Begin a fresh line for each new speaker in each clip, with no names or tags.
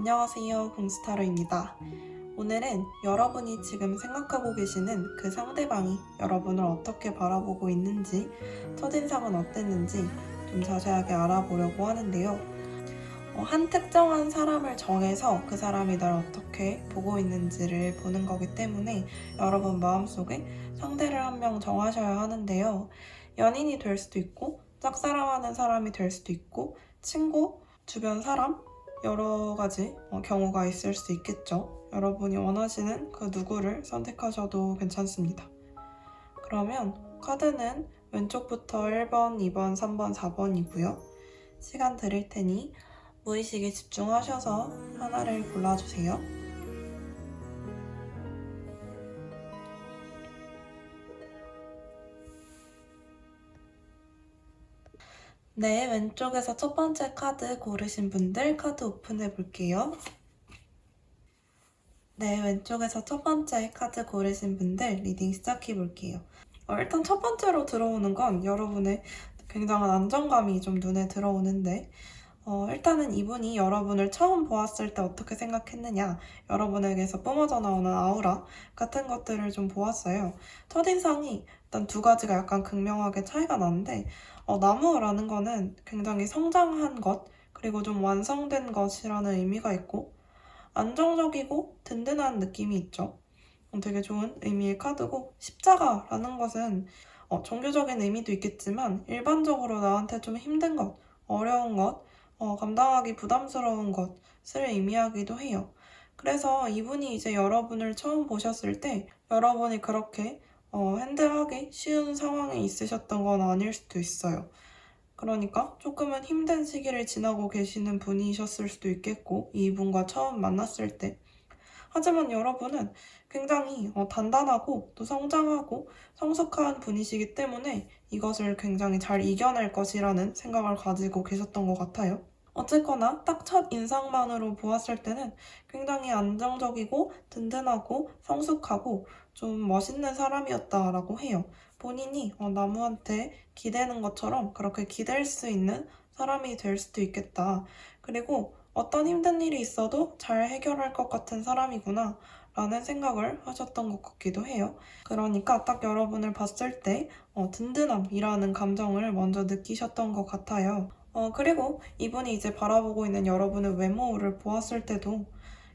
안녕하세요, 공스타로입니다. 오늘은 여러분이 지금 생각하고 계시는 그 상대방이 여러분을 어떻게 바라보고 있는지, 첫인상은 어땠는지 좀 자세하게 알아보려고 하는데요. 한 특정한 사람을 정해서 그 사람이 날 어떻게 보고 있는지를 보는 거기 때문에 여러분 마음속에 상대를 한 명 정하셔야 하는데요. 연인이 될 수도 있고, 짝사랑하는 사람이 될 수도 있고, 친구, 주변 사람, 여러 가지 경우가 있을 수 있겠죠. 여러분이 원하시는 그 누구를 선택하셔도 괜찮습니다. 그러면 카드는 왼쪽부터 1번, 2번, 3번, 4번이고요. 시간 드릴 테니 무의식에 집중하셔서 하나를 골라주세요. 네, 왼쪽에서 첫 번째 카드 고르신 분들 카드 오픈해 볼게요. 네, 왼쪽에서 첫 번째 카드 고르신 분들 리딩 시작해 볼게요. 일단 첫 번째로 들어오는 건 여러분의 굉장한 안정감이 좀 눈에 들어오는데 일단은 이분이 여러분을 처음 보았을 때 어떻게 생각했느냐, 여러분에게서 뿜어져 나오는 아우라 같은 것들을 좀 보았어요. 첫인상이 일단 두 가지가 약간 극명하게 차이가 나는데 나무라는 거는 굉장히 성장한 것, 그리고 좀 완성된 것이라는 의미가 있고 안정적이고 든든한 느낌이 있죠. 되게 좋은 의미의 카드고, 십자가라는 것은 종교적인 의미도 있겠지만 일반적으로 나한테 좀 힘든 것, 어려운 것, 감당하기 부담스러운 것을 의미하기도 해요. 그래서 이분이 이제 여러분을 처음 보셨을 때 여러분이 그렇게 핸들하기 쉬운 상황에 있으셨던 건 아닐 수도 있어요. 그러니까 조금은 힘든 시기를 지나고 계시는 분이셨을 수도 있겠고, 이분과 처음 만났을 때. 하지만 여러분은 굉장히 단단하고 또 성장하고 성숙한 분이시기 때문에 이것을 굉장히 잘 이겨낼 것이라는 생각을 가지고 계셨던 것 같아요. 어쨌거나 딱 첫 인상만으로 보았을 때는 굉장히 안정적이고 든든하고 성숙하고 좀 멋있는 사람이었다라고 해요. 본인이 나무한테 기대는 것처럼 그렇게 기댈 수 있는 사람이 될 수도 있겠다. 그리고 어떤 힘든 일이 있어도 잘 해결할 것 같은 사람이구나 라는 생각을 하셨던 것 같기도 해요. 그러니까 딱 여러분을 봤을 때 든든함이라는 감정을 먼저 느끼셨던 것 같아요. 그리고 이분이 이제 바라보고 있는 여러분의 외모를 보았을 때도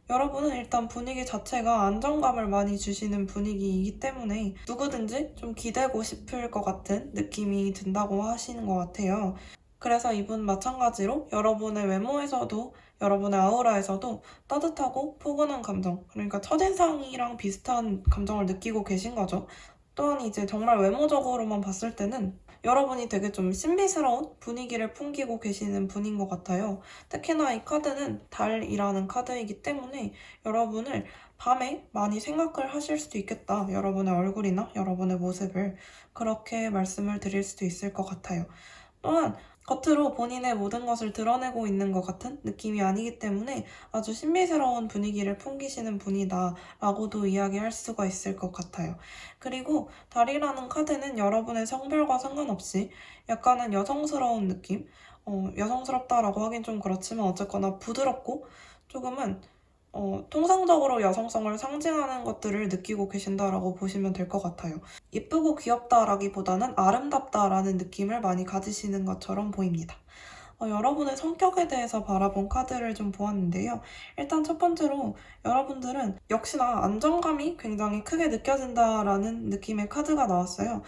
여러분은 일단 분위기 자체가 안정감을 많이 주시는 분위기이기 때문에 누구든지 좀 기대고 싶을 것 같은 느낌이 든다고 하시는 것 같아요. 그래서 이분 마찬가지로 여러분의 외모에서도, 여러분의 아우라에서도 따뜻하고 포근한 감정, 그러니까 첫인상이랑 비슷한 감정을 느끼고 계신 거죠. 또한 이제 정말 외모적으로만 봤을 때는 여러분이 되게 좀 신비스러운 분위기를 풍기고 계시는 분인 것 같아요. 특히나 이 카드는 달이라는 카드이기 때문에 여러분을 밤에 많이 생각을 하실 수도 있겠다. 여러분의 얼굴이나 여러분의 모습을 그렇게 말씀을 드릴 수도 있을 것 같아요. 또한 겉으로 본인의 모든 것을 드러내고 있는 것 같은 느낌이 아니기 때문에 아주 신비스러운 분위기를 풍기시는 분이다 라고도 이야기할 수가 있을 것 같아요. 그리고 달이라는 카드는 여러분의 성별과 상관없이 약간은 여성스러운 느낌? 여성스럽다라고 하긴 좀 그렇지만 어쨌거나 부드럽고 조금은 통상적으로 여성성을 상징하는 것들을 느끼고 계신다라고 보시면 될 것 같아요. 예쁘고 귀엽다라기보다는 아름답다라는 느낌을 많이 가지시는 것처럼 보입니다. 여러분의 성격에 대해서 바라본 카드를 좀 보았는데요. 일단 첫 번째로 여러분들은 역시나 안정감이 굉장히 크게 느껴진다라는 느낌의 카드가 나왔어요.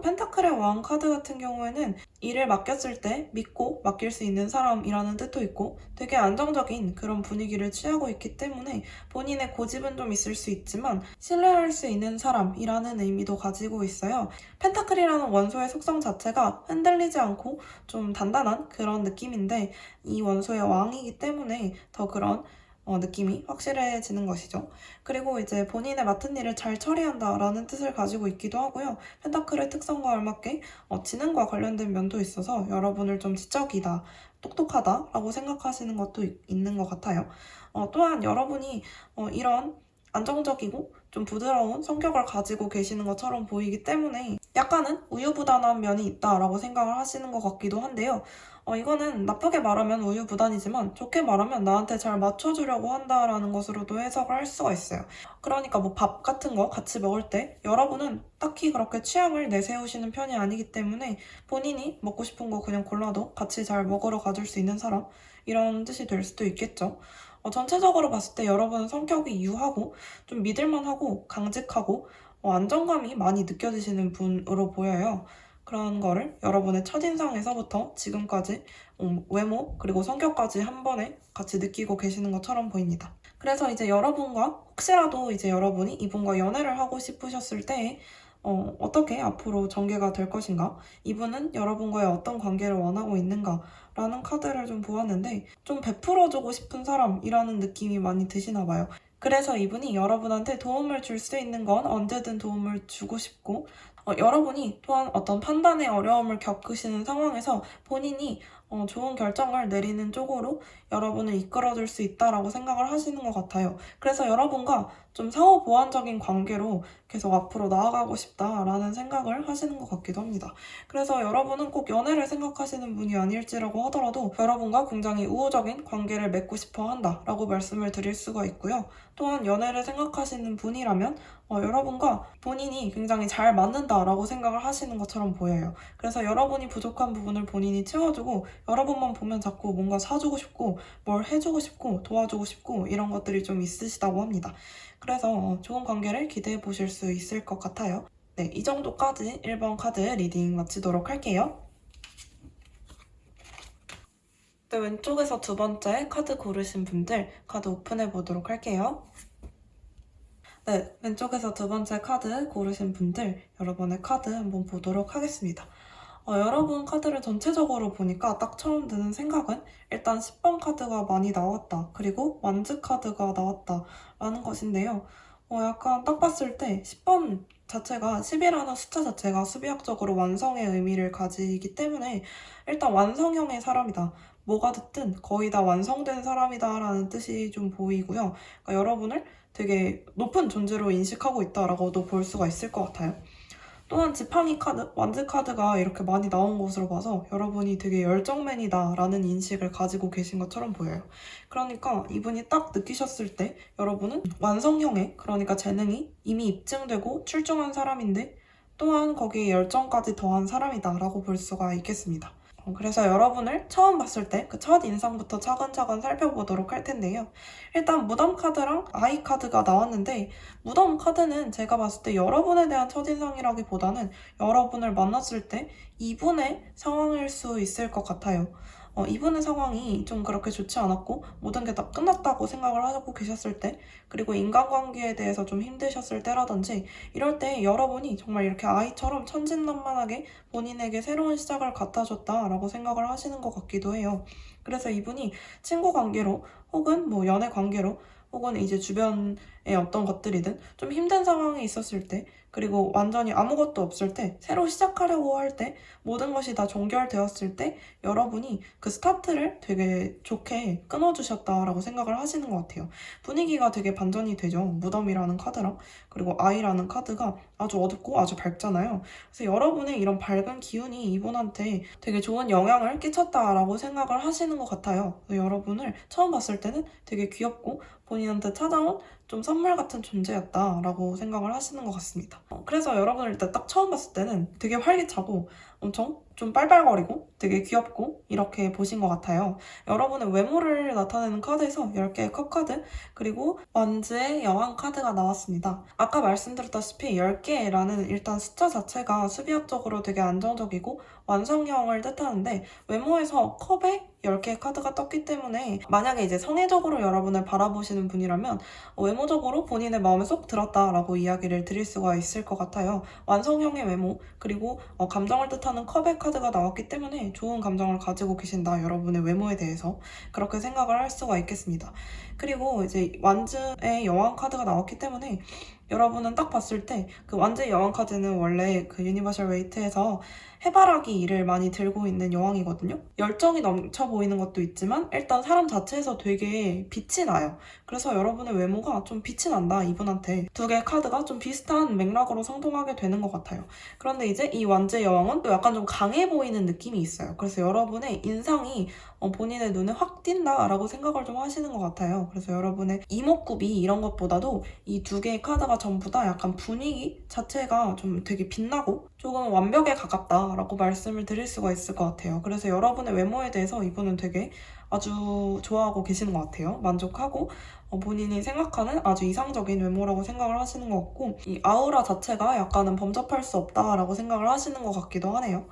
펜타클의 왕 카드 같은 경우에는 일을 맡겼을 때 믿고 맡길 수 있는 사람이라는 뜻도 있고 되게 안정적인 그런 분위기를 취하고 있기 때문에 본인의 고집은 좀 있을 수 있지만 신뢰할 수 있는 사람이라는 의미도 가지고 있어요. 펜타클이라는 원소의 속성 자체가 흔들리지 않고 좀 단단한 그런 느낌인데 이 원소의 왕이기 때문에 더 그런 느낌이 확실해지는 것이죠. 그리고 이제 본인의 맡은 일을 잘 처리한다라는 뜻을 가지고 있기도 하고요. 펜타클의 특성과 알맞게 지능과 관련된 면도 있어서 여러분을 좀 지적이다, 똑똑하다라고 생각하시는 것도 있는 것 같아요. 또한 여러분이 이런 안정적이고 좀 부드러운 성격을 가지고 계시는 것처럼 보이기 때문에 약간은 우유부단한 면이 있다라고 생각을 하시는 것 같기도 한데요. 이거는 나쁘게 말하면 우유부단이지만 좋게 말하면 나한테 잘 맞춰주려고 한다라는 것으로도 해석을 할 수가 있어요. 그러니까 뭐 밥 같은 거 같이 먹을 때 여러분은 딱히 그렇게 취향을 내세우시는 편이 아니기 때문에 본인이 먹고 싶은 거 그냥 골라도 같이 잘 먹으러 가줄 수 있는 사람, 이런 뜻이 될 수도 있겠죠. 전체적으로 봤을 때 여러분은 성격이 유하고 좀 믿을만하고 강직하고 안정감이 많이 느껴지시는 분으로 보여요. 그런 거를 여러분의 첫인상에서부터 지금까지 외모 그리고 성격까지 한 번에 같이 느끼고 계시는 것처럼 보입니다. 그래서 이제 여러분과 혹시라도 이제 여러분이 이분과 연애를 하고 싶으셨을 때 어떻게 앞으로 전개가 될 것인가? 이분은 여러분과의 어떤 관계를 원하고 있는가? 라는 카드를 좀 보았는데 좀 베풀어주고 싶은 사람이라는 느낌이 많이 드시나 봐요. 그래서 이분이 여러분한테 도움을 줄 수 있는 건 언제든 도움을 주고 싶고 여러분이 또한 어떤 판단의 어려움을 겪으시는 상황에서 본인이 좋은 결정을 내리는 쪽으로 여러분을 이끌어줄 수 있다라고 생각을 하시는 것 같아요. 그래서 여러분과 좀 상호 보완적인 관계로 계속 앞으로 나아가고 싶다라는 생각을 하시는 것 같기도 합니다. 그래서 여러분은 꼭 연애를 생각하시는 분이 아닐지라고 하더라도 여러분과 굉장히 우호적인 관계를 맺고 싶어 한다라고 말씀을 드릴 수가 있고요. 또한 연애를 생각하시는 분이라면 여러분과 본인이 굉장히 잘 맞는다라고 생각을 하시는 것처럼 보여요. 그래서 여러분이 부족한 부분을 본인이 채워주고 여러분만 보면 자꾸 뭔가 사주고 싶고 뭘 해주고 싶고 도와주고 싶고 이런 것들이 좀 있으시다고 합니다. 그래서 좋은 관계를 기대해 보실 수 있을 것 같아요. 네, 이 정도까지 1번 카드 리딩 마치도록 할게요. 네, 왼쪽에서 두 번째 카드 고르신 분들 카드 오픈해 보도록 할게요. 네, 왼쪽에서 두 번째 카드 고르신 분들 여러분의 카드 한번 보도록 하겠습니다. 여러분 카드를 전체적으로 보니까 딱 처음 드는 생각은 일단 10번 카드가 많이 나왔다. 그리고 완즈 카드가 나왔다. 라는 것인데요. 약간 딱 봤을 때 10번 자체가 10이라는 숫자 자체가 수비학적으로 완성의 의미를 가지기 때문에 일단 완성형의 사람이다. 뭐가 됐든 거의 다 완성된 사람이다 라는 뜻이 좀 보이고요. 그러니까 여러분을 되게 높은 존재로 인식하고 있다라고도 볼 수가 있을 것 같아요. 또한 지팡이 카드, 완즈 카드가 이렇게 많이 나온 것으로 봐서 여러분이 되게 열정맨이다 라는 인식을 가지고 계신 것처럼 보여요. 그러니까 이분이 딱 느끼셨을 때 여러분은 완성형의, 그러니까 재능이 이미 입증되고 출중한 사람인데 또한 거기에 열정까지 더한 사람이다 라고 볼 수가 있겠습니다. 그래서 여러분을 처음 봤을 때 그 첫 인상부터 차근차근 살펴보도록 할 텐데요. 일단 무덤 카드랑 아이 카드가 나왔는데 무덤 카드는 제가 봤을 때 여러분에 대한 첫인상이라기보다는 여러분을 만났을 때 이분의 상황일 수 있을 것 같아요. 이분의 상황이 좀 그렇게 좋지 않았고 모든 게 다 끝났다고 생각을 하고 계셨을 때 그리고 인간관계에 대해서 좀 힘드셨을 때라든지 이럴 때 여러분이 정말 이렇게 아이처럼 천진난만하게 본인에게 새로운 시작을 갖다 줬다라고 생각을 하시는 것 같기도 해요. 그래서 이분이 친구 관계로 혹은 뭐 연애 관계로 혹은 이제 주변의 어떤 것들이든 좀 힘든 상황이 있었을 때 그리고 완전히 아무것도 없을 때 새로 시작하려고 할 때 모든 것이 다 종결되었을 때 여러분이 그 스타트를 되게 좋게 끊어주셨다라고 생각을 하시는 것 같아요. 분위기가 되게 반전이 되죠. 무덤이라는 카드랑 그리고 아이라는 카드가 아주 어둡고 아주 밝잖아요. 그래서 여러분의 이런 밝은 기운이 이분한테 되게 좋은 영향을 끼쳤다라고 생각을 하시는 것 같아요. 그래서 여러분을 처음 봤을 때는 되게 귀엽고 본인한테 찾아온 좀 선물 같은 존재였다라고 생각을 하시는 것 같습니다. 그래서 여러분을 일단 딱 처음 봤을 때는 되게 활기차고 엄청 좀 빨빨거리고 되게 귀엽고 이렇게 보신 것 같아요. 여러분의 외모를 나타내는 카드에서 10개의 컵카드 그리고 완즈의 여왕 카드가 나왔습니다. 아까 말씀드렸다시피 10개라는 일단 숫자 자체가 수비학적으로 되게 안정적이고 완성형을 뜻하는데 외모에서 컵에 10개의 카드가 떴기 때문에 만약에 이제 성애적으로 여러분을 바라보시는 분이라면 외모적으로 본인의 마음에 쏙 들었다라고 이야기를 드릴 수가 있을 것 같아요. 완성형의 외모 그리고 감정을 뜻하는 컵의 카드가 나왔기 때문에 좋은 감정을 가지고 계신다. 여러분의 외모에 대해서 그렇게 생각을 할 수가 있겠습니다. 그리고 이제 완즈의 여왕 카드가 나왔기 때문에 여러분은 딱 봤을 때 그 완즈의 여왕 카드는 원래 그 유니버셜 웨이트에서 해바라기 이를 많이 들고 있는 여왕이거든요. 열정이 넘쳐 보이는 것도 있지만 일단 사람 자체에서 되게 빛이 나요. 그래서 여러분의 외모가 좀 빛이 난다, 이분한테. 두 개의 카드가 좀 비슷한 맥락으로 상통하게 되는 것 같아요. 그런데 이제 이 완즈의 여왕은 또 약간 좀 강해 보이는 느낌이 있어요. 그래서 여러분의 인상이 본인의 눈에 확 띈다라고 생각을 좀 하시는 것 같아요. 그래서 여러분의 이목구비 이런 것보다도 이 두 개의 카드가 전부 다 약간 분위기 자체가 좀 되게 빛나고 조금 완벽에 가깝다라고 말씀을 드릴 수가 있을 것 같아요. 그래서 여러분의 외모에 대해서 이분은 되게 아주 좋아하고 계시는 것 같아요. 만족하고 본인이 생각하는 아주 이상적인 외모라고 생각을 하시는 것 같고 이 아우라 자체가 약간은 범접할 수 없다라고 생각을 하시는 것 같기도 하네요.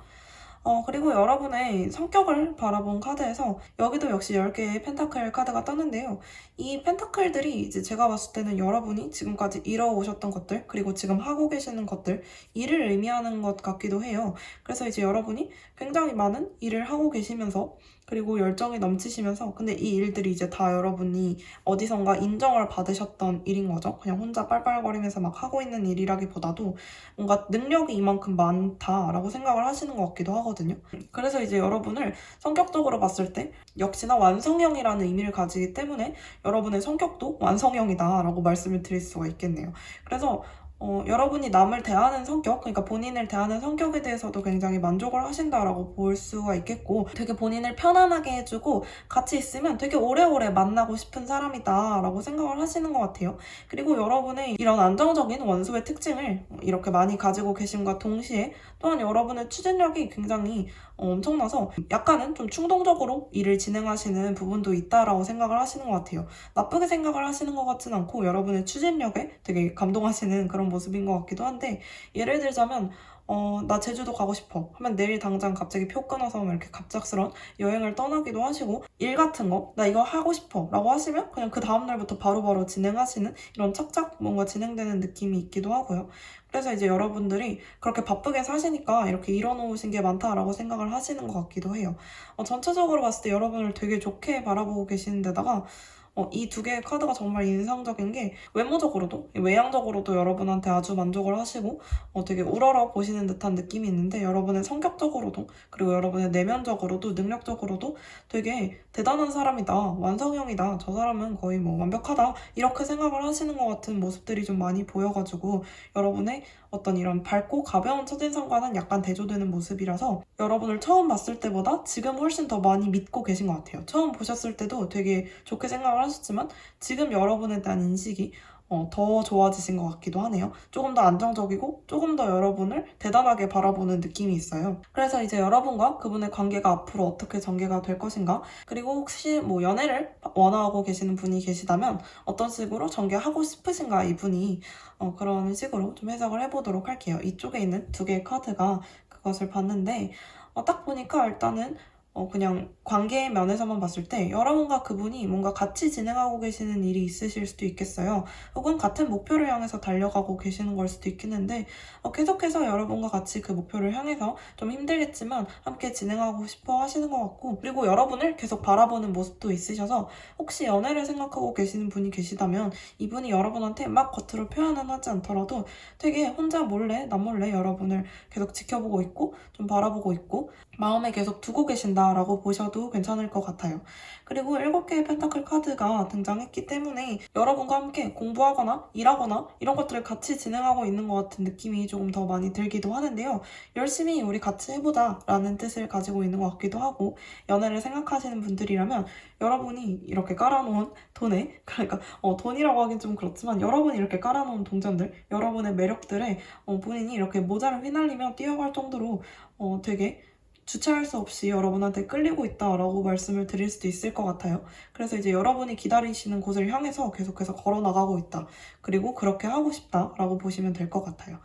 그리고 여러분의 성격을 바라본 카드에서 여기도 역시 10개의 펜타클 카드가 떴는데요. 이 펜타클들이 이제 제가 봤을 때는 여러분이 지금까지 이뤄오셨던 것들, 그리고 지금 하고 계시는 것들, 일을 의미하는 것 같기도 해요. 그래서 이제 여러분이 굉장히 많은 일을 하고 계시면서 그리고 열정이 넘치시면서 근데 이 일들이 이제 다 여러분이 어디선가 인정을 받으셨던 일인 거죠. 그냥 혼자 빨빨거리면서 막 하고 있는 일이라기보다도 뭔가 능력이 이만큼 많다라고 생각을 하시는 것 같기도 하거든요. 그래서 이제 여러분을 성격적으로 봤을 때 역시나 완성형이라는 의미를 가지기 때문에 여러분의 성격도 완성형이다라고 말씀을 드릴 수가 있겠네요. 그래서 여러분이 남을 대하는 성격, 그러니까 본인을 대하는 성격에 대해서도 굉장히 만족을 하신다라고 볼 수가 있겠고 되게 본인을 편안하게 해주고 같이 있으면 되게 오래오래 만나고 싶은 사람이다라고 생각을 하시는 것 같아요. 그리고 여러분의 이런 안정적인 원소의 특징을 이렇게 많이 가지고 계심과 동시에 또한 여러분의 추진력이 굉장히 엄청나서 약간은 좀 충동적으로 일을 진행하시는 부분도 있다라고 생각을 하시는 것 같아요. 나쁘게 생각을 하시는 것 같진 않고 여러분의 추진력에 되게 감동하시는 그런 모습인 것 같기도 한데 예를 들자면 나 제주도 가고 싶어 하면 내일 당장 갑자기 표 끊어서 이렇게 갑작스런 여행을 떠나기도 하시고 일 같은 거 나 이거 하고 싶어 라고 하시면 그냥 그 다음날부터 바로바로 진행하시는 이런 착착 뭔가 진행되는 느낌이 있기도 하고요. 그래서 이제 여러분들이 그렇게 바쁘게 사시니까 이렇게 이뤄놓으신 게 많다라고 생각을 하시는 것 같기도 해요. 전체적으로 봤을 때 여러분을 되게 좋게 바라보고 계시는 데다가 이 두 개의 카드가 정말 인상적인 게 외모적으로도 외향적으로도 여러분한테 아주 만족을 하시고 되게 우러러 보시는 듯한 느낌이 있는데 여러분의 성격적으로도 그리고 여러분의 내면적으로도 능력적으로도 되게 대단한 사람이다, 완성형이다, 저 사람은 거의 뭐 완벽하다 이렇게 생각을 하시는 것 같은 모습들이 좀 많이 보여가지고 여러분의 어떤 이런 밝고 가벼운 첫인상과는 약간 대조되는 모습이라서 여러분을 처음 봤을 때보다 지금 훨씬 더 많이 믿고 계신 것 같아요. 처음 보셨을 때도 되게 좋게 생각을 하셨지만 지금 여러분에 대한 인식이 더 좋아지신 것 같기도 하네요. 조금 더 안정적이고 조금 더 여러분을 대단하게 바라보는 느낌이 있어요. 그래서 이제 여러분과 그분의 관계가 앞으로 어떻게 전개가 될 것인가 그리고 혹시 뭐 연애를 원하고 계시는 분이 계시다면 어떤 식으로 전개하고 싶으신가 이분이 그런 식으로 좀 해석을 해보도록 할게요. 이쪽에 있는 두 개의 카드가 그것을 봤는데 딱 보니까 일단은 그냥 관계 면에서만 봤을 때 여러분과 그분이 뭔가 같이 진행하고 계시는 일이 있으실 수도 있겠어요. 혹은 같은 목표를 향해서 달려가고 계시는 걸 수도 있겠는데 계속해서 여러분과 같이 그 목표를 향해서 좀 힘들겠지만 함께 진행하고 싶어 하시는 것 같고 그리고 여러분을 계속 바라보는 모습도 있으셔서 혹시 연애를 생각하고 계시는 분이 계시다면 이분이 여러분한테 막 겉으로 표현은 하지 않더라도 되게 혼자 몰래 남몰래 여러분을 계속 지켜보고 있고 좀 바라보고 있고 마음에 계속 두고 계신다라고 보셔도 괜찮을 것 같아요. 그리고 7개의 펜타클 카드가 등장했기 때문에 여러분과 함께 공부하거나 일하거나 이런 것들을 같이 진행하고 있는 것 같은 느낌이 조금 더 많이 들기도 하는데요. 열심히 우리 같이 해보자 라는 뜻을 가지고 있는 것 같기도 하고 연애를 생각하시는 분들이라면 여러분이 이렇게 깔아놓은 돈에 그러니까 돈이라고 하긴 좀 그렇지만 여러분이 이렇게 깔아놓은 동전들 여러분의 매력들에 본인이 이렇게 모자를 휘날리며 뛰어갈 정도로 되게 주체할 수 없이 여러분한테 끌리고 있다라고 말씀을 드릴 수도 있을 것 같아요. 그래서 이제 여러분이 기다리시는 곳을 향해서 계속해서 걸어 나가고 있다. 그리고 그렇게 하고 싶다라고 보시면 될 것 같아요.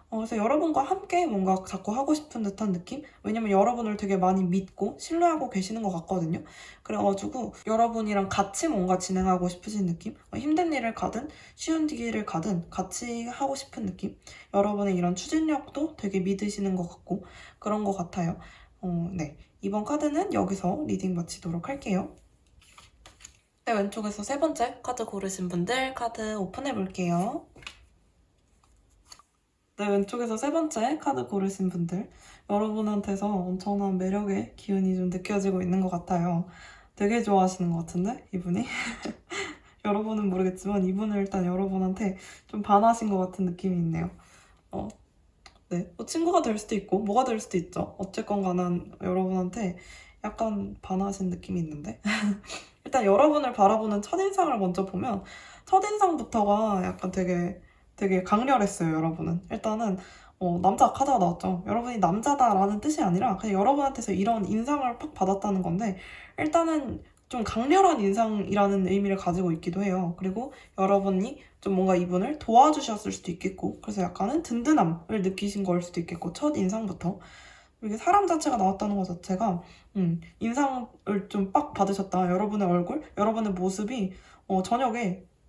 그래서 여러분과 함께 뭔가 자꾸 하고 싶은 듯한 느낌? 왜냐면 여러분을 되게 많이 믿고 신뢰하고 계시는 것 같거든요. 그래가지고 여러분이랑 같이 뭔가 진행하고 싶으신 느낌? 힘든 일을 가든 쉬운 길을 가든 같이 하고 싶은 느낌? 여러분의 이런 추진력도 되게 믿으시는 것 같고 그런 것 같아요. 네. 이번 카드는 여기서 리딩 마치도록 할게요. 네, 왼쪽에서 세 번째 카드 고르신 분들 카드 오픈해 볼게요. 네, 왼쪽에서 세 번째 카드 고르신 분들 여러분한테서 엄청난 매력의 기운이 좀 느껴지고 있는 것 같아요. 되게 좋아하시는 것 같은데 이분이? 여러분은 모르겠지만 이분은 일단 여러분한테 좀 반하신 것 같은 느낌이 있네요. 네, 친구가 될 수도 있고 뭐가 될 수도 있죠. 어쨌건 간에 여러분한테 약간 반하신 느낌이 있는데 일단 여러분을 바라보는 첫인상을 먼저 보면 첫인상부터가 약간 되게 강렬했어요. 여러분은 일단은 남자 카드가 나왔죠. 여러분이 남자다라는 뜻이 아니라 그냥 여러분한테서 이런 인상을 팍 받았다는 건데 일단은 좀 강렬한 인상이라는 의미를 가지고 있기도 해요. 그리고 여러분이 좀 뭔가 이분을 도와주셨을 수도 있겠고 그래서 약간은 든든함을 느끼신 걸 수도 있겠고 첫 인상부터 이게 사람 자체가 나왔다는 것 자체가 인상을 좀 빡 받으셨다. 여러분의 얼굴, 여러분의 모습이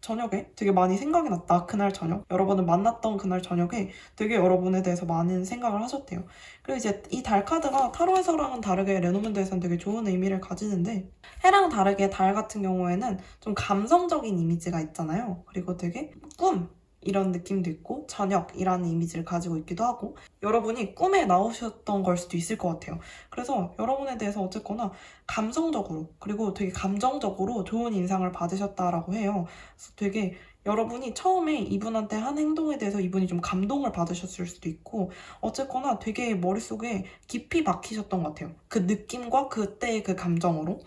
저녁에 되게 많이 생각이 났다. 그날 저녁, 여러분을 만났던 그날 저녁에 되게 여러분에 대해서 많은 생각을 하셨대요. 그리고 이제 이 달 카드가 타로에서랑은 다르게 레노먼드에서는 되게 좋은 의미를 가지는데 해랑 다르게 달 같은 경우에는 좀 감성적인 이미지가 있잖아요. 그리고 되게 꿈 이런 느낌도 있고 저녁이라는 이미지를 가지고 있기도 하고 여러분이 꿈에 나오셨던 걸 수도 있을 것 같아요. 그래서 여러분에 대해서 어쨌거나 감성적으로 그리고 되게 감정적으로 좋은 인상을 받으셨다라고 해요. 그래서 되게 여러분이 처음에 이분한테 한 행동에 대해서 이분이 좀 감동을 받으셨을 수도 있고 어쨌거나 되게 머릿속에 깊이 박히셨던 것 같아요. 그 느낌과 그때의 그 감정으로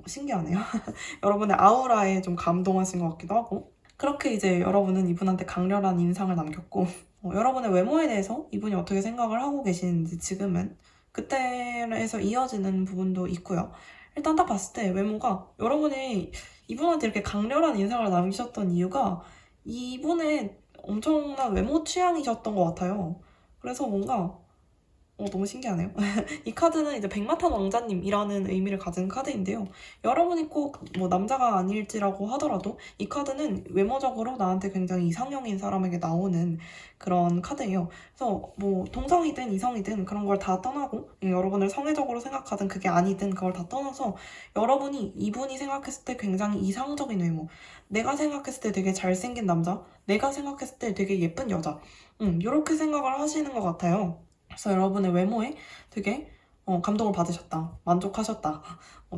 신기하네요. 여러분의 아우라에 좀 감동하신 것 같기도 하고 그렇게 이제 여러분은 이분한테 강렬한 인상을 남겼고 여러분의 외모에 대해서 이분이 어떻게 생각을 하고 계시는지 지금은 그때에서 이어지는 부분도 있고요. 일단 딱 봤을 때 외모가 여러분이 이분한테 이렇게 강렬한 인상을 남기셨던 이유가 이분의 엄청난 외모 취향이셨던 것 같아요. 그래서 뭔가 너무 신기하네요. 이 카드는 이제 백마탄 왕자님이라는 의미를 가진 카드인데요. 여러분이 꼭 뭐 남자가 아닐지라고 하더라도 이 카드는 외모적으로 나한테 굉장히 이상형인 사람에게 나오는 그런 카드예요. 그래서 뭐 동성이든 이성이든 그런 걸 다 떠나고 여러분을 성애적으로 생각하든 그게 아니든 그걸 다 떠나서 여러분이 이분이 생각했을 때 굉장히 이상적인 외모, 내가 생각했을 때 되게 잘생긴 남자, 내가 생각했을 때 되게 예쁜 여자, 이렇게 생각을 하시는 것 같아요. 그래서 여러분의 외모에 되게 감동을 받으셨다. 만족하셨다.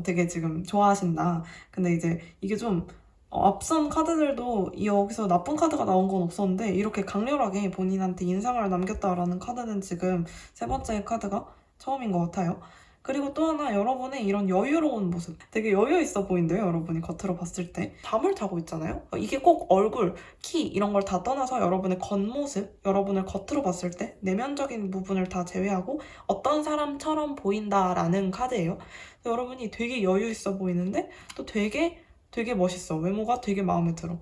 되게 지금 좋아하신다. 근데 이제 이게 좀 앞선 카드들도 여기서 나쁜 카드가 나온 건 없었는데 이렇게 강렬하게 본인한테 인상을 남겼다라는 카드는 지금 세 번째 카드가 처음인 것 같아요. 그리고 또 하나 여러분의 이런 여유로운 모습 되게 여유 있어 보인대요. 여러분이 겉으로 봤을 때 잠을 자고 있잖아요. 이게 꼭 얼굴, 키 이런 걸 다 떠나서 여러분의 겉모습, 여러분을 겉으로 봤을 때 내면적인 부분을 다 제외하고 어떤 사람처럼 보인다라는 카드예요. 여러분이 되게 여유 있어 보이는데 또 되게 멋있어. 외모가 되게 마음에 들어.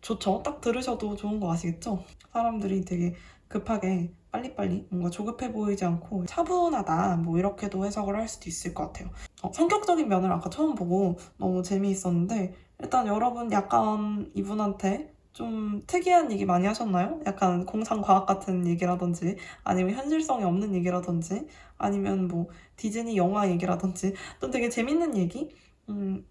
좋죠? 딱 들으셔도 좋은 거 아시겠죠? 사람들이 되게 급하게 빨리빨리 뭔가 조급해 보이지 않고 차분하다 뭐 이렇게도 해석을 할 수도 있을 것 같아요. 성격적인 면을 아까 처음 보고 너무 재미있었는데 일단 여러분 약간 이분한테 좀 특이한 얘기 많이 하셨나요? 약간 공상과학 같은 얘기라든지 아니면 현실성이 없는 얘기라든지 아니면 뭐 디즈니 영화 얘기라든지 또 되게 재밌는 얘기?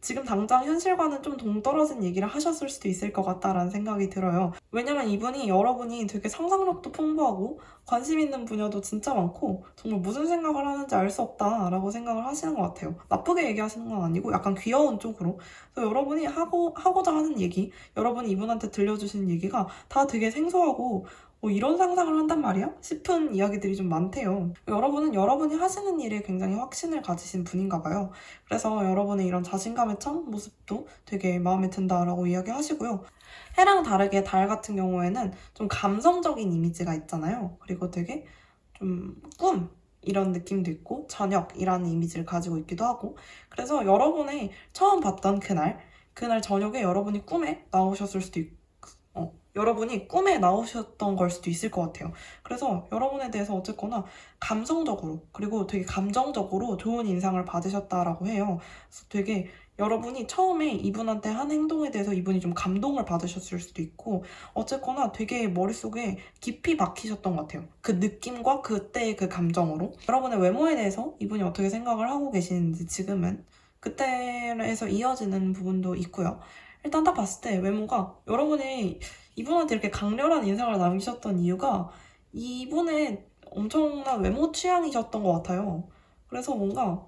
지금 당장 현실과는 좀 동떨어진 얘기를 하셨을 수도 있을 것 같다라는 생각이 들어요. 왜냐면 이분이 여러분이 되게 상상력도 풍부하고 관심 있는 분야도 진짜 많고 정말 무슨 생각을 하는지 알 수 없다라고 생각을 하시는 것 같아요. 나쁘게 얘기하시는 건 아니고 약간 귀여운 쪽으로. 그래서 여러분이 하고자 하는 얘기, 여러분이 이분한테 들려주시는 얘기가 다 되게 생소하고 이런 상상을 한단 말이야? 싶은 이야기들이 좀 많대요. 여러분은 여러분이 하시는 일에 굉장히 확신을 가지신 분인가 봐요. 그래서 여러분의 이런 자신감에 찬 모습도 되게 마음에 든다라고 이야기하시고요. 해랑 다르게 달 같은 경우에는 좀 감성적인 이미지가 있잖아요. 그리고 되게 좀 이런 느낌도 있고 저녁이라는 이미지를 가지고 있기도 하고 그래서 여러분의 처음 봤던 그날 저녁에 여러분이 꿈에 나오셨을 수도 있고 여러분이 꿈에 나오셨던 걸 수도 있을 것 같아요. 그래서 여러분에 대해서 어쨌거나 감성적으로 그리고 되게 감정적으로 좋은 인상을 받으셨다라고 해요. 그래서 되게 여러분이 처음에 이분한테 한 행동에 대해서 이분이 좀 감동을 받으셨을 수도 있고 어쨌거나 되게 머릿속에 깊이 박히셨던 것 같아요. 그 느낌과 그때의 그 감정으로 여러분의 외모에 대해서 이분이 어떻게 생각을 하고 계시는지 지금은 그때에서 이어지는 부분도 있고요. 일단 딱 봤을 때 외모가 여러분이 이분한테 이렇게 강렬한 인상을 남기셨던 이유가 이분의 엄청난 외모 취향이셨던 것 같아요. 그래서 뭔가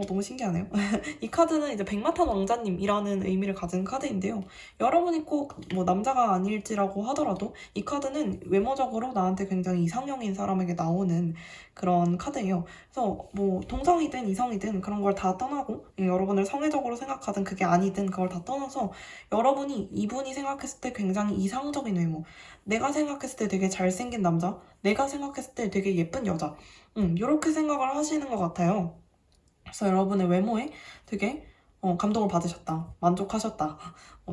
너무 신기하네요. 이 카드는 이제 백마탄 왕자님이라는 의미를 가진 카드인데요. 여러분이 꼭 뭐 남자가 아닐지라고 하더라도 이 카드는 외모적으로 나한테 굉장히 이상형인 사람에게 나오는 그런 카드예요. 그래서 뭐 동성이든 이성이든 그런 걸 다 떠나고 여러분을 성애적으로 생각하든 그게 아니든 그걸 다 떠나서 여러분이 이분이 생각했을 때 굉장히 이상적인 외모, 내가 생각했을 때 되게 잘생긴 남자, 내가 생각했을 때 되게 예쁜 여자, 이렇게 생각을 하시는 것 같아요. 그래서 여러분의 외모에 되게 감동을 받으셨다, 만족하셨다,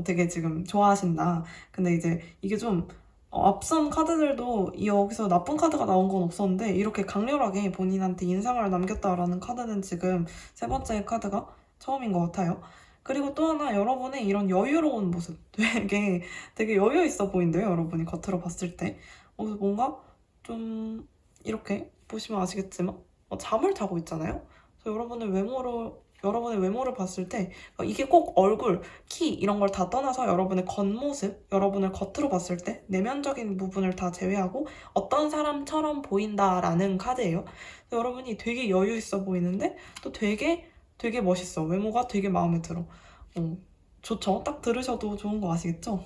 되게 지금 좋아하신다. 근데 이제 이게 좀 앞선 카드들도 여기서 나쁜 카드가 나온 건 없었는데 이렇게 강렬하게 본인한테 인상을 남겼다라는 카드는 지금 세 번째 카드가 처음인 것 같아요. 그리고 또 하나 여러분의 이런 여유로운 모습 되게 여유 있어 보인대요. 여러분이 겉으로 봤을 때 뭔가 좀 이렇게 보시면 아시겠지만 잠을 자고 있잖아요. 그래서 여러분의 외모를 봤을 때 이게 꼭 얼굴, 키 이런 걸 다 떠나서 여러분의 겉모습, 여러분을 겉으로 봤을 때 내면적인 부분을 다 제외하고 어떤 사람처럼 보인다라는 카드예요. 여러분이 되게 여유 있어 보이는데 또 되게 멋있어. 외모가 되게 마음에 들어. 좋죠? 딱 들으셔도 좋은 거 아시겠죠?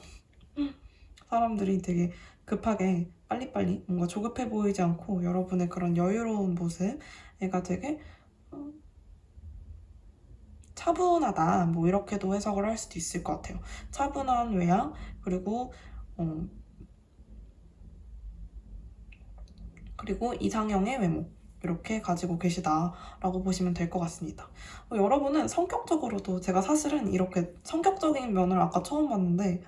사람들이 되게 급하게 빨리빨리 뭔가 조급해 보이지 않고 여러분의 그런 여유로운 모습, 얘가 되게 차분하다 뭐 이렇게도 해석을 할 수도 있을 것 같아요. 차분한 외양 그리고 이상형의 외모 이렇게 가지고 계시다라고 보시면 될 것 같습니다. 여러분은 성격적으로도 제가 사실은 이렇게 성격적인 면을 아까 처음 봤는데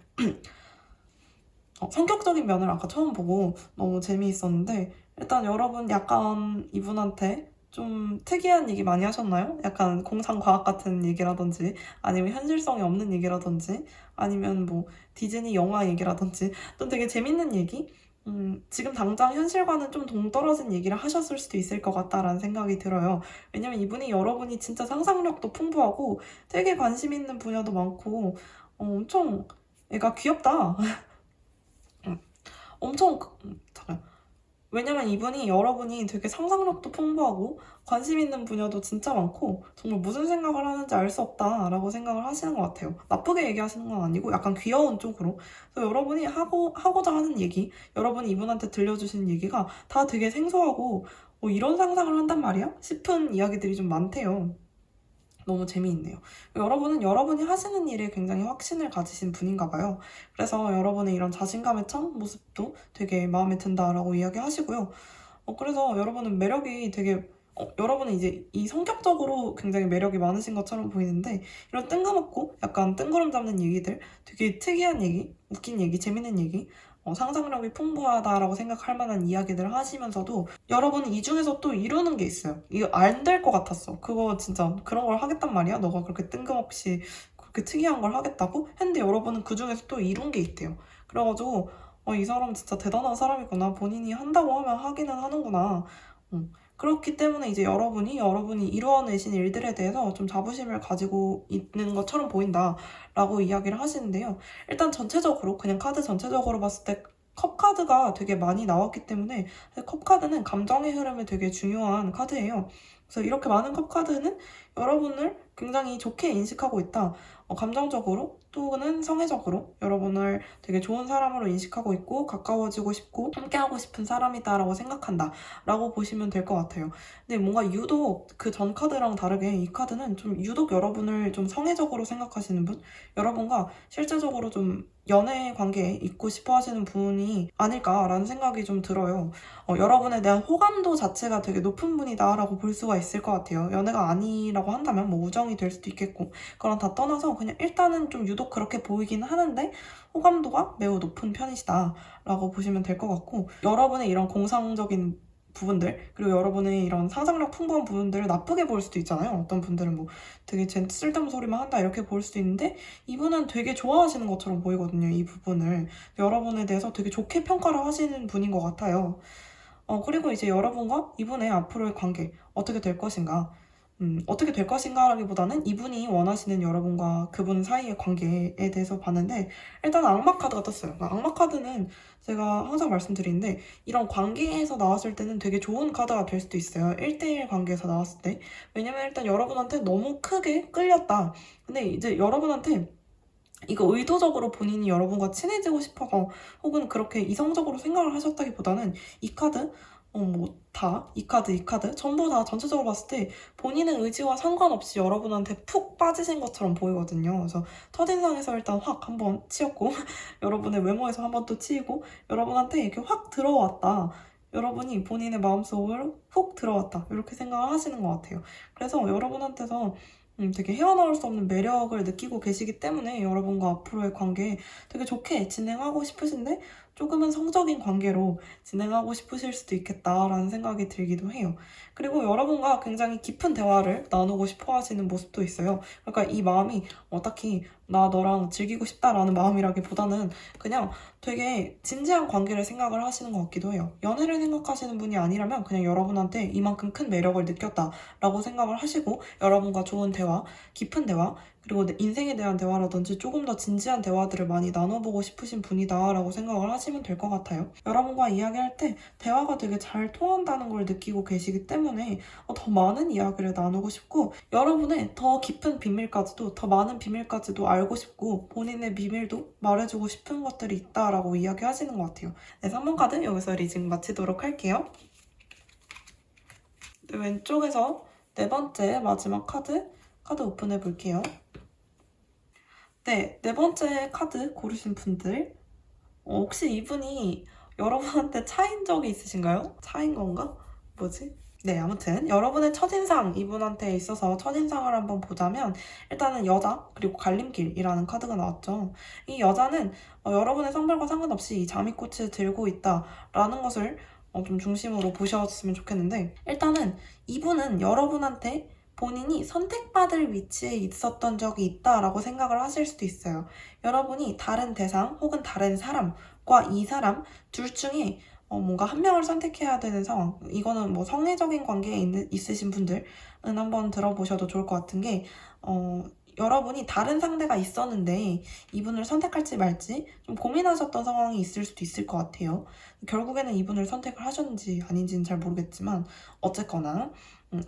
성격적인 면을 아까 처음 보고 너무 재미있었는데 일단 여러분 약간 이분한테 좀 특이한 얘기 많이 하셨나요? 약간 공상과학 같은 얘기라든지 아니면 현실성이 없는 얘기라든지 아니면 뭐 디즈니 영화 얘기라든지 또 되게 재밌는 얘기? 지금 당장 현실과는 좀 동떨어진 얘기를 하셨을 수도 있을 것 같다라는 생각이 들어요. 왜냐면 이분이 여러분이 진짜 상상력도 풍부하고 되게 관심 있는 분야도 많고 엄청 애가 귀엽다. 엄청 잠깐. 왜냐면 이분이 여러분이 되게 상상력도 풍부하고 관심 있는 분야도 진짜 많고 정말 무슨 생각을 하는지 알 수 없다라고 생각을 하시는 것 같아요. 나쁘게 얘기하시는 건 아니고 약간 귀여운 쪽으로. 그래서 여러분이 하고자 하는 얘기, 여러분이 이분한테 들려주시는 얘기가 다 되게 생소하고 이런 상상을 한단 말이야? 싶은 이야기들이 좀 많대요. 너무 재미있네요. 여러분은 여러분이 하시는 일에 굉장히 확신을 가지신 분인가 봐요. 그래서 여러분의 이런 자신감에 찬 모습도 되게 마음에 든다라고 이야기하시고요. 그래서 여러분은 매력이 되게 여러분은 이제 이 성격적으로 굉장히 매력이 많으신 것처럼 보이는데 이런 뜬금없고 약간 뜬구름 잡는 얘기들, 되게 특이한 얘기, 웃긴 얘기, 재밌는 얘기, 상상력이 풍부하다라고 생각할 만한 이야기들을 하시면서도 여러분이 이 중에서 또 이루는 게 있어요. 이거 안 될 것 같았어. 그거 진짜 그런 걸 하겠단 말이야? 너가 그렇게 뜬금없이 그렇게 특이한 걸 하겠다고? 했는데 여러분은 그 중에서 또 이룬 게 있대요. 그래가지고 이 사람 진짜 대단한 사람이구나. 본인이 한다고 하면 하기는 하는구나. 그렇기 때문에 이제 여러분이 이루어내신 일들에 대해서 좀 자부심을 가지고 있는 것처럼 보인다라고 이야기를 하시는데요. 일단 전체적으로 그냥 카드 전체적으로 봤을 때 컵 카드가 되게 많이 나왔기 때문에 컵 카드는 감정의 흐름에 되게 중요한 카드예요. 그래서 이렇게 많은 컵 카드는 여러분을 굉장히 좋게 인식하고 있다. 감정적으로 또는 성애적으로 여러분을 되게 좋은 사람으로 인식하고 있고 가까워지고 싶고 함께하고 싶은 사람이다라고 생각한다 라고 보시면 될 것 같아요. 근데 뭔가 유독 그 전 카드랑 다르게 이 카드는 좀 유독 여러분을 좀 성애적으로 생각하시는 분, 여러분과 실제적으로 좀 연애 관계에 있고 싶어 하시는 분이 아닐까라는 생각이 좀 들어요. 여러분에 대한 호감도 자체가 되게 높은 분이다라고 볼 수가 있을 것 같아요. 연애가 아니라고 한다면 뭐 우정이 될 수도 있겠고, 그런 다 떠나서 그냥 일단은 좀 유독 그렇게 보이긴 하는데 호감도가 매우 높은 편이시다라고 보시면 될 것 같고, 여러분의 이런 공상적인 부분들, 그리고 여러분의 이런 상상력 풍부한 부분들을 나쁘게 볼 수도 있잖아요. 어떤 분들은 뭐 되게 쟤 쓸데없는 소리만 한다 이렇게 볼 수도 있는데, 이분은 되게 좋아하시는 것처럼 보이거든요. 이 부분을 여러분에 대해서 되게 좋게 평가를 하시는 분인 것 같아요. 그리고 이제 여러분과 이분의 앞으로의 관계 어떻게 될 것인가, 어떻게 될 것인가라기보다는 이분이 원하시는 여러분과 그분 사이의 관계에 대해서 봤는데, 일단 악마 카드가 떴어요. 악마 카드는 제가 항상 말씀드리는데, 이런 관계에서 나왔을 때는 되게 좋은 카드가 될 수도 있어요. 1대1 관계에서 나왔을 때. 왜냐면 일단 여러분한테 너무 크게 끌렸다. 근데 이제 여러분한테 이거 의도적으로 본인이 여러분과 친해지고 싶어서 혹은 그렇게 이성적으로 생각을 하셨다기보다는 이 카드, 이 카드 전부 다 전체적으로 봤을 때 본인의 의지와 상관없이 여러분한테 푹 빠지신 것처럼 보이거든요. 그래서 첫인상에서 일단 확 한번 치였고 여러분의 외모에서 한번 또 치이고, 여러분한테 이렇게 확 들어왔다. 여러분이 본인의 마음속으로 훅 들어왔다. 이렇게 생각을 하시는 것 같아요. 그래서 여러분한테서 되게 헤어나올 수 없는 매력을 느끼고 계시기 때문에 여러분과 앞으로의 관계 되게 좋게 진행하고 싶으신데, 조금은 성적인 관계로 진행하고 싶으실 수도 있겠다라는 생각이 들기도 해요. 그리고 여러분과 굉장히 깊은 대화를 나누고 싶어 하시는 모습도 있어요. 그러니까 이 마음이 딱히 나 너랑 즐기고 싶다라는 마음이라기보다는 그냥 되게 진지한 관계를 생각을 하시는 것 같기도 해요. 연애를 생각하시는 분이 아니라면 그냥 여러분한테 이만큼 큰 매력을 느꼈다라고 생각을 하시고, 여러분과 좋은 대화, 깊은 대화, 그리고 내 인생에 대한 대화라든지 조금 더 진지한 대화들을 많이 나눠보고 싶으신 분이다라고 생각을 하시면 될 것 같아요. 여러분과 이야기할 때 대화가 되게 잘 통한다는 걸 느끼고 계시기 때문에 더 많은 이야기를 나누고 싶고, 여러분의 더 깊은 비밀까지도, 더 많은 비밀까지도 알고 싶고, 본인의 비밀도 말해주고 싶은 것들이 있다라고 이야기하시는 것 같아요. 네, 3번 카드 여기서 리딩 마치도록 할게요. 네, 왼쪽에서 네 번째 마지막 카드 오픈해 볼게요. 네, 네 번째 카드 고르신 분들, 혹시 이분이 여러분한테 차인 적이 있으신가요? 차인 건가? 뭐지? 네, 아무튼 여러분의 첫인상, 이분한테 있어서 첫인상을 한번 보자면, 일단은 여자, 그리고 갈림길이라는 카드가 나왔죠. 이 여자는 여러분의 성별과 상관없이 이 장미꽃을 들고 있다라는 것을 좀 중심으로 보셨으면 좋겠는데, 일단은 이분은 여러분한테 본인이 선택받을 위치에 있었던 적이 있다라고 생각을 하실 수도 있어요. 여러분이 다른 대상 혹은 다른 사람과 이 사람 둘 중에 뭔가 한 명을 선택해야 되는 상황. 이거는 뭐 성애적인 관계에 있으신 분들은 한번 들어보셔도 좋을 것 같은 게, 여러분이 다른 상대가 있었는데 이분을 선택할지 말지 좀 고민하셨던 상황이 있을 수도 있을 것 같아요. 결국에는 이분을 선택을 하셨는지 아닌지는 잘 모르겠지만, 어쨌거나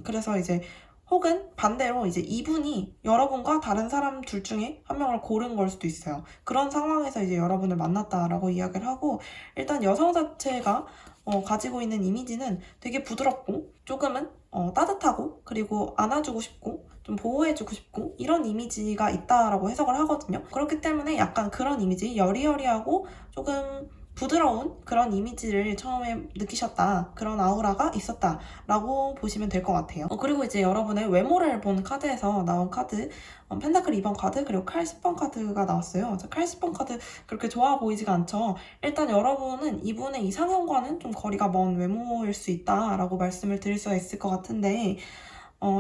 그래서 이제, 혹은 반대로 이제 이분이 여러분과 다른 사람 둘 중에 한 명을 고른 걸 수도 있어요. 그런 상황에서 이제 여러분을 만났다라고 이야기를 하고, 일단 여성 자체가 가지고 있는 이미지는 되게 부드럽고 조금은 따뜻하고, 그리고 안아주고 싶고 좀 보호해주고 싶고, 이런 이미지가 있다라고 해석을 하거든요. 그렇기 때문에 약간 그런 이미지, 여리여리하고 조금 부드러운 그런 이미지를 처음에 느끼셨다, 그런 아우라가 있었다라고 보시면 될 것 같아요. 그리고 이제 여러분의 외모를 본 카드에서 나온 카드, 펜타클 2번 카드, 그리고 칼 10번 카드가 나왔어요. 칼 10번 카드 그렇게 좋아 보이지가 않죠. 일단 여러분은 이분의 이상형과는 좀 거리가 먼 외모일 수 있다라고 말씀을 드릴 수가 있을 것 같은데,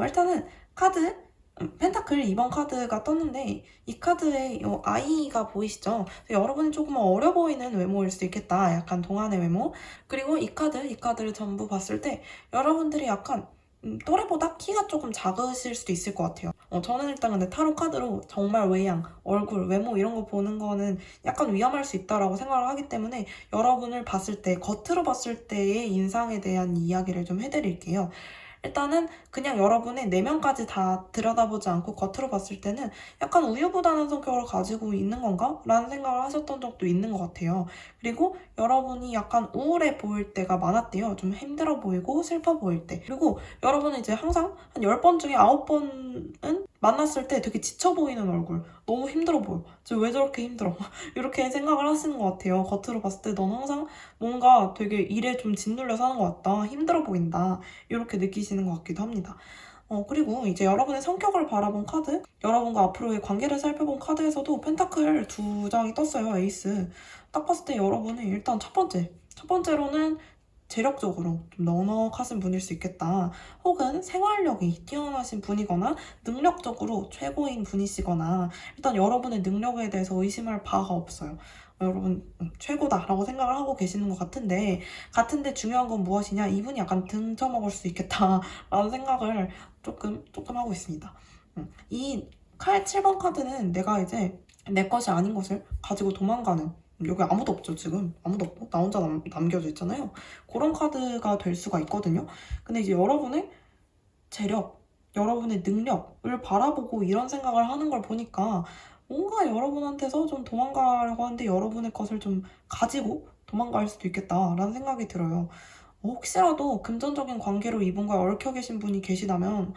일단은 카드, 펜타클 2번 카드가 떴는데, 이 카드에 아이가 보이시죠? 여러분이 조금 어려 보이는 외모일 수 있겠다. 약간 동안의 외모. 그리고 이 카드를 전부 봤을 때 여러분들이 약간 또래보다 키가 조금 작으실 수도 있을 것 같아요. 저는 일단 근데 타로 카드로 정말 외양, 얼굴, 외모 이런 거 보는 거는 약간 위험할 수 있다라고 생각을 하기 때문에, 여러분을 봤을 때, 겉으로 봤을 때의 인상에 대한 이야기를 좀 해드릴게요. 일단은 그냥 여러분의 내면까지 다 들여다보지 않고 겉으로 봤을 때는 약간 우유부단한 성격을 가지고 있는 건가? 라는 생각을 하셨던 적도 있는 것 같아요. 그리고 여러분이 약간 우울해 보일 때가 많았대요. 좀 힘들어 보이고 슬퍼 보일 때. 그리고 여러분은 이제 항상 한 10번 중에 9번은 만났을 때 되게 지쳐 보이는 얼굴, 너무 힘들어 보여. 지금 왜 저렇게 힘들어? 이렇게 생각을 하시는 것 같아요. 겉으로 봤을 때 넌 항상 뭔가 되게 일에 좀 짓눌려 사는 것 같다. 힘들어 보인다. 이렇게 느끼시는 것 같기도 합니다. 그리고 이제 여러분의 성격을 바라본 카드, 여러분과 앞으로의 관계를 살펴본 카드에서도 펜타클 2장이 떴어요, 에이스. 딱 봤을 때 여러분은 일단 첫 번째로는 재력적으로 좀 넉넉하신 분일 수 있겠다. 혹은 생활력이 뛰어나신 분이거나 능력적으로 최고인 분이시거나 일단 여러분의 능력에 대해서 의심할 바가 없어요. 여러분 최고다라고 생각을 하고 계시는 것 같은데 중요한 건 무엇이냐? 이분이 약간 등쳐먹을 수 있겠다라는 생각을 조금 하고 있습니다. 이 칼 7번 카드는 내가 이제 내 것이 아닌 것을 가지고 도망가는, 여기 아무도 없죠. 지금 아무도 없고 나 혼자 남겨져 있잖아요. 그런 카드가 될 수가 있거든요. 근데 이제 여러분의 재력, 여러분의 능력을 바라보고 이런 생각을 하는 걸 보니까 뭔가 여러분한테서 좀 도망가려고 하는데 여러분의 것을 좀 가지고 도망갈 수도 있겠다라는 생각이 들어요. 혹시라도 금전적인 관계로 이분과 얽혀 계신 분이 계시다면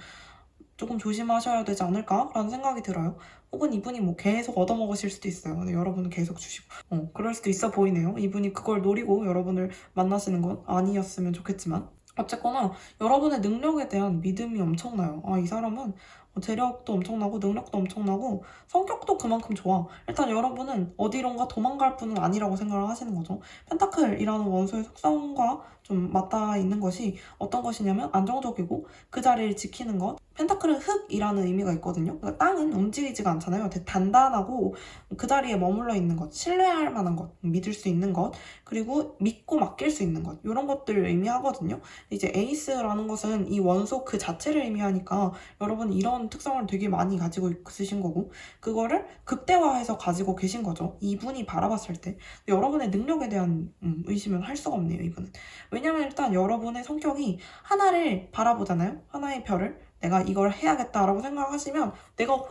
조금 조심하셔야 되지 않을까라는 생각이 들어요. 혹은 이분이 뭐 계속 얻어먹으실 수도 있어요. 근데 여러분은 계속 주시고. 그럴 수도 있어 보이네요. 이분이 그걸 노리고 여러분을 만나시는 건 아니었으면 좋겠지만. 어쨌거나 여러분의 능력에 대한 믿음이 엄청나요. 이 사람은 재력도 엄청나고 능력도 엄청나고 성격도 그만큼 좋아. 일단 여러분은 어디론가 도망갈 분은 아니라고 생각을 하시는 거죠. 펜타클이라는 원소의 속성과 좀 맞닿아 있는 것이 어떤 것이냐면 안정적이고 그 자리를 지키는 것. 펜타클은 흙이라는 의미가 있거든요. 그러니까 땅은 움직이지가 않잖아요. 되게 단단하고 그 자리에 머물러 있는 것, 신뢰할 만한 것, 믿을 수 있는 것, 그리고 믿고 맡길 수 있는 것, 이런 것들을 의미하거든요. 이제 에이스라는 것은 이 원소 그 자체를 의미하니까 여러분 이런 특성을 되게 많이 가지고 있으신 거고 그거를 극대화해서 가지고 계신 거죠. 이분이 바라봤을 때. 여러분의 능력에 대한 의심은 할 수가 없네요, 이분은. 왜냐면 일단 여러분의 성격이 하나를 바라보잖아요. 하나의 별을. 내가 이걸 해야겠다라고 생각하시면 내가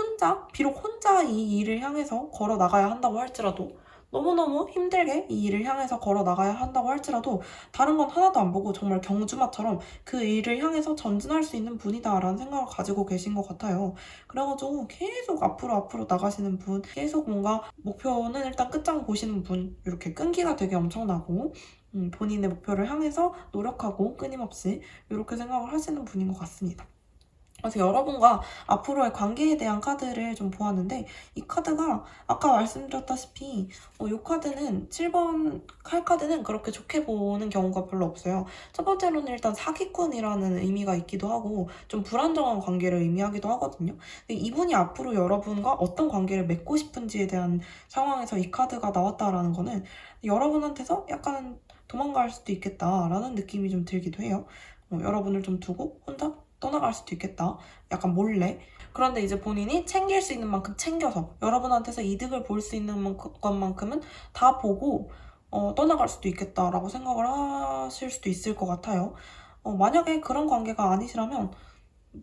비록 혼자 이 일을 향해서 걸어 나가야 한다고 할지라도 너무너무 힘들게 이 일을 향해서 걸어 나가야 한다고 할지라도 다른 건 하나도 안 보고 정말 경주마처럼 그 일을 향해서 전진할 수 있는 분이다라는 생각을 가지고 계신 것 같아요. 그래가지고 계속 앞으로 나가시는 분, 계속 뭔가 목표는 일단 끝장 보시는 분, 이렇게 끈기가 되게 엄청나고 본인의 목표를 향해서 노력하고 끊임없이 이렇게 생각을 하시는 분인 것 같습니다. 그래서 여러분과 앞으로의 관계에 대한 카드를 좀 보았는데 이 카드가 아까 말씀드렸다시피 이 카드는 7번 칼 카드는 그렇게 좋게 보는 경우가 별로 없어요. 첫 번째로는 일단 사기꾼이라는 의미가 있기도 하고 좀 불안정한 관계를 의미하기도 하거든요. 근데 이분이 앞으로 여러분과 어떤 관계를 맺고 싶은지에 대한 상황에서 이 카드가 나왔다라는 거는 여러분한테서 약간 도망갈 수도 있겠다라는 느낌이 좀 들기도 해요. 여러분을 좀 두고 혼자 떠나갈 수도 있겠다. 약간 몰래. 그런데 이제 본인이 챙길 수 있는 만큼 챙겨서 여러분한테서 이득을 볼 수 있는 것만큼은 다 보고 떠나갈 수도 있겠다라고 생각을 하실 수도 있을 것 같아요. 만약에 그런 관계가 아니시라면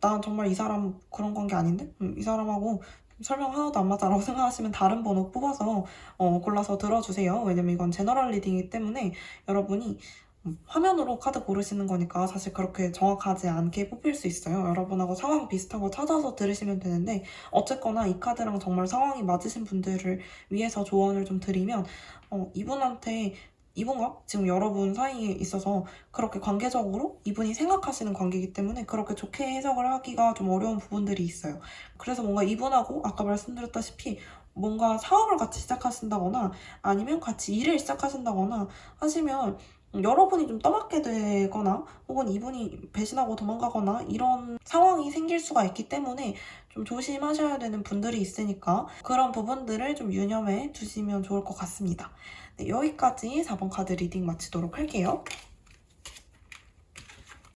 난 정말 이 사람 그런 관계 아닌데? 이 사람하고 설명 하나도 안 맞아라고 생각하시면 다른 번호 뽑아서 골라서 들어주세요. 왜냐면 이건 제너럴 리딩이기 때문에 여러분이 화면으로 카드 고르시는 거니까 사실 그렇게 정확하지 않게 뽑힐 수 있어요. 여러분하고 상황 비슷한 거 찾아서 들으시면 되는데 어쨌거나 이 카드랑 정말 상황이 맞으신 분들을 위해서 조언을 좀 드리면 이분과 지금 여러분 사이에 있어서 그렇게 관계적으로 이분이 생각하시는 관계이기 때문에 그렇게 좋게 해석을 하기가 좀 어려운 부분들이 있어요. 그래서 뭔가 이분하고 아까 말씀드렸다시피 뭔가 사업을 같이 시작하신다거나 아니면 같이 일을 시작하신다거나 하시면 여러분이 좀 떠맡게 되거나 혹은 이분이 배신하고 도망가거나 이런 상황이 생길 수가 있기 때문에 좀 조심하셔야 되는 분들이 있으니까 그런 부분들을 좀 유념해 두시면 좋을 것 같습니다. 네, 여기까지 4번 카드 리딩 마치도록 할게요.